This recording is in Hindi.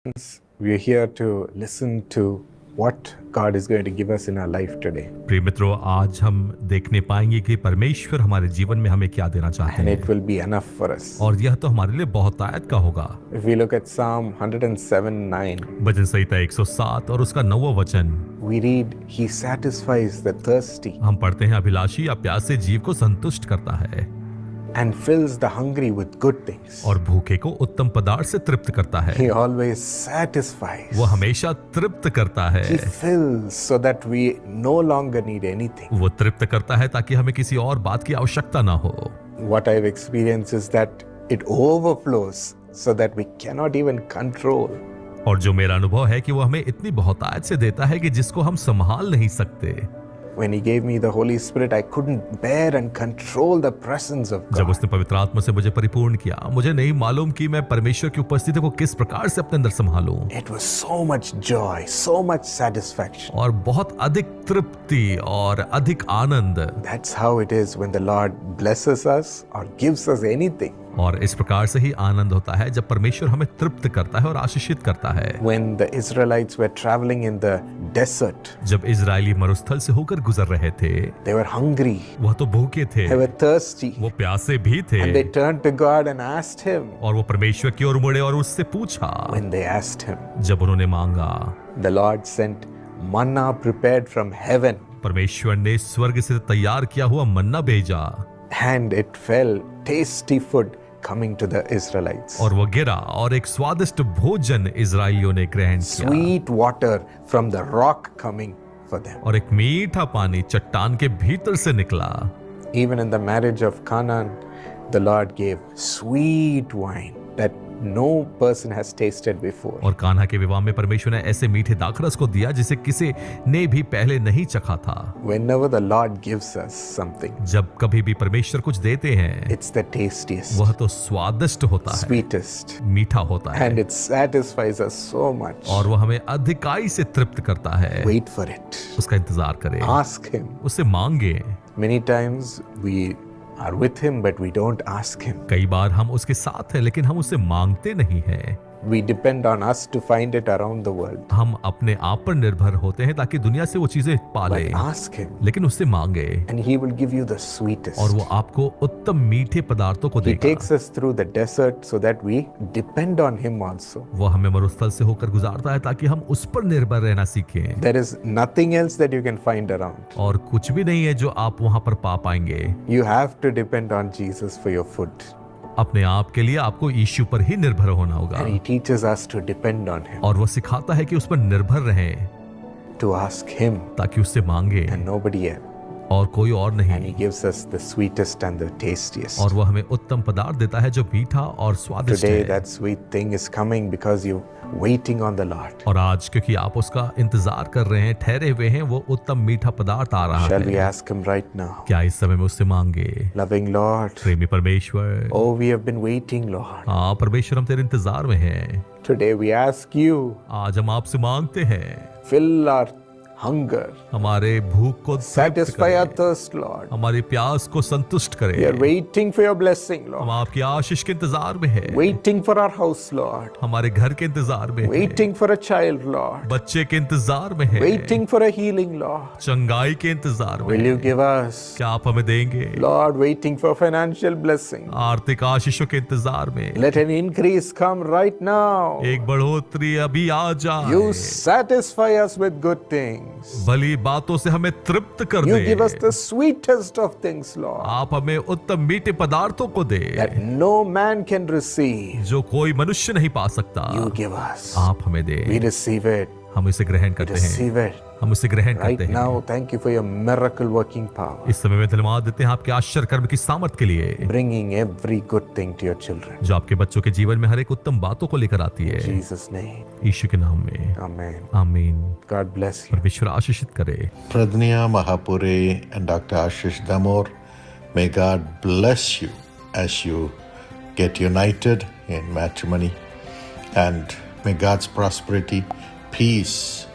friends, we are here to listen to what God is going to give us in our life today. प्रिय मित्रों, आज हम देखने पाएंगे कि परमेश्वर हमारे जीवन में हमें क्या देना चाहते And हैं, it will be enough for us. और यह तो हमारे लिए बहुत आयत का होगा। If we look at Psalm 107:9, भजन संहिता 107 और उसका 9वां वचन, we read, He satisfies the thirsty हम पढ़ते हैं, अभिलाषी या प्यासे जीव को संतुष्ट करता है and fills the hungry with good things. और भूखे को उत्तम पदार्थ से तृप्त करता है। He always satisfies. वो हमेशा तृप्त करता है। He fills so that we no longer need anything. वो तृप्त करता है ताकि हमें किसी और बात की आवश्यकता ना हो। What I've experienced is that it overflows so that we cannot even control. और जो मेरा अनुभव है कि वो हमें इतनी बहुतायत से देता है कि जिसको हम संभाल नहीं सकते। When He gave me the Holy Spirit, I couldn't bear and control the presence of जब God. उसने पवित्र आत्मा से मुझे परिपूर्ण किया, मुझे नहीं मालूम कि मैं परमेश्वर की उपस्थिति को किस प्रकार से अपने अंदर संभालूं। It was so much joy, so much satisfaction. और बहुत अधिक तृप्ति और अधिक आनंद। That's how it is when the Lord blesses us or gives us anything. और इस प्रकार से ही आनंद होता है जब परमेश्वर हमें तृप्त करता है और आशीषित करता है। When the Israelites were traveling in the desert, जब इजरायली मरुस्थल से होकर गुजर रहे थे, they were hungry, वह तो भूखे थे, they were thirsty, वो प्यासे भी थे, and they turned to God and asked Him. और वो परमेश्वर की ओर मुड़े और उससे पूछा। When they asked Him, जब उन्होंने मांगा, the Lord sent manna prepared from heaven, परमेश्वर ने स्वर्ग से तैयार किया हुआ मन्ना भेजा, and it fell, tasty food coming to the Israelites. और वो गिरा और एक स्वादिष्ट भोजन इजरायलियों ने ग्रहण किया, Sweet water from the rock coming for them. और एक मीठा पानी चट्टान के भीतर से निकला। Even in the marriage of Canaan, the Lord gave sweet wine that no person has tasted before. और कान्हा के विवाह में परमेश्वर ने ऐसे मीठे दाखरस को दिया जिसे किसी ने भी पहले नहीं चखा था। Whenever the Lord gives us something, जब कभी भी परमेश्वर कुछ देते हैं, it's the tastiest, वह तो स्वादिष्ट होता है, sweetest, मीठा होता है, and it satisfies us so much. और वह हमें अधिकाई से तृप्त करता है। Wait for it. उसका इंतजार करें, Ask Him. उससे मांगे। Many times we are with Him, but we don't ask Him. कई बार हम उसके साथ हैं लेकिन हम उससे मांगते नहीं हैं। We depend on us to find it around the world. हम अपने आप पर निर्भर होते हैं ताकि दुनिया से वो चीजें पाले, But ask Him, लेकिन उससे मांगे and He will give you the sweetest. और वो आपको उत्तम मीठे पदार्थों को He देगा। takes us through the desert so that we depend on Him also. वो हमें मरुस्थल से होकर गुजारता है ताकि हम उस पर निर्भर रहना सीखें। There is nothing else that you can find around. और कुछ भी नहीं है जो आप वहां पर पा पाएंगे। You have to depend on Jesus for your food. अपने आप के लिए आपको यीशु पर ही निर्भर होना होगा, And He teaches us to depend on Him, और वो सिखाता है कि उस पर निर्भर रहें to ask Him ताकि उससे मांगे and nobody else. और कोई और And He नहीं। gives us the sweetest and the tastiest. और वो हमें उत्तम पदार्थ देता है जो मीठा और स्वादिष्ट Today है। that sweet thing is coming because you're waiting on the Lord. और आज क्योंकि आप उसका इंतजार कर रहे हैं, ठहरे हुए हैं, वो उत्तम मीठा पदार्थ आ रहा Shall we है। ask Him right now? क्या इस समय में उससे मांगे? Loving Lord, प्रेमी परमेश्वर, oh, we have been waiting, Lord. हाँ परमेश्वर, हम तेरे इंतजार में हैं। Today we ask you, आज हम आपसे मांगते हैं, fill our hunger, हमारे भूख को तृप्त satisfy our करें, thirst, Lord. हमारी प्यास को संतुष्ट We are करें। waiting for your blessing, हम Lord. आपकी आशीष के इंतजार में हैं, Waiting for our house, Lord. हमारे घर के इंतजार में हैं, Waiting for a child, Lord. बच्चे के इंतजार में हैं, Waiting for a healing, Lord. चंगाई के इंतजार में Will you हैं। give us, क्या आप हमें देंगे? Lord, waiting for financial blessing? आर्थिक आशीषों के इंतजार में Let an increase come right now. एक बढ़ोतरी अभी आ जाए। You satisfy us with good things. भली बातों से हमें तृप्त कर You they. give us the sweetest of things, Lord, आप हमें उत्तम मीठे पदार्थों को दे that no man can receive. जो कोई मनुष्य नहीं पा सकता। You give us. आप हमें दे, We receive it. हम इसे ग्रहण We करते हैं, receive it. हम इसे ग्रहण Right करते हैं। now, thank you for your miracle working power, इस समय में धन्यवाद देते हैं आपके आश्चर्य कर्म की सामर्थ के लिए, bringing every good thing to your children. जो आपके बच्चों के जीवन में हर एक उत्तम बातों को लेकर आती In है। Jesus' name. यीशु के नाम में Amen. आमीन। God bless you. परमेश्वर आशीषित करे। Pradnya Mahapuri and Dr. Ashish Damor, may God bless you as you get united in matrimony, and may God's prosperity, peace,